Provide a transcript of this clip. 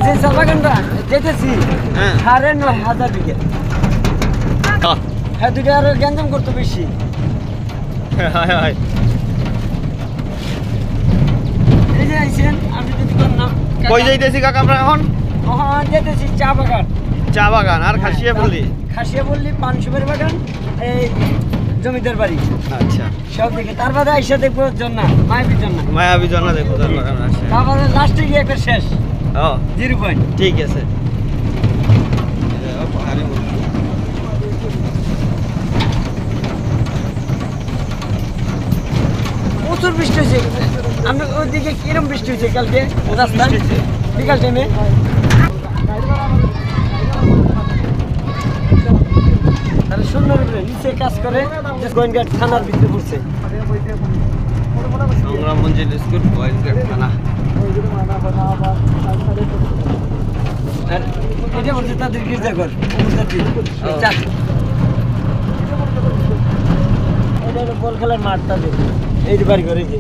যে চা বাগানটা যেতেছি 9,500 বিঘা। হ্যাঁ দুটো আর গ্যাঞ্জাম করতো বেশি। এই যে আইছেন আমি যদি করলাম কই যাইতেছি কাকা আমরা এখন? যেতেছি চা বাগান। চা বাগান আর খাসিয়া বললি? খাসিয়া বললি পান সুপারি বাগান, এই জমিদার বাড়ি। আচ্ছা সব দিকে তার বাদে আইসা দেখবো জন্না মায়াবী জন্না। মায়াবী জন্না দেখো তার বাগান আছে। তারপরে লাস্টে গিয়ে একটা শেষ ও 0 পয়েন্ট। ঠিক আছে। প্রচুর বৃষ্টি হয়েছে। আমি ওইদিকে কিরম বৃষ্টি হয়েছে কালকে রাস্তায় বিকাল টাইমে। তাহলে সুন্দর নিচে কাজ করে গোয়েন্দার থানার ভিতরে পড়ছে। সংগ্রাম মঞ্জিল স্কুল গোয়েন্দার থানা। আর এটা বলছে তাদের গির্জাঘর। এটা হলো বল খেলার মাঠ তাদের এই যে বাড়ি ঘরে যে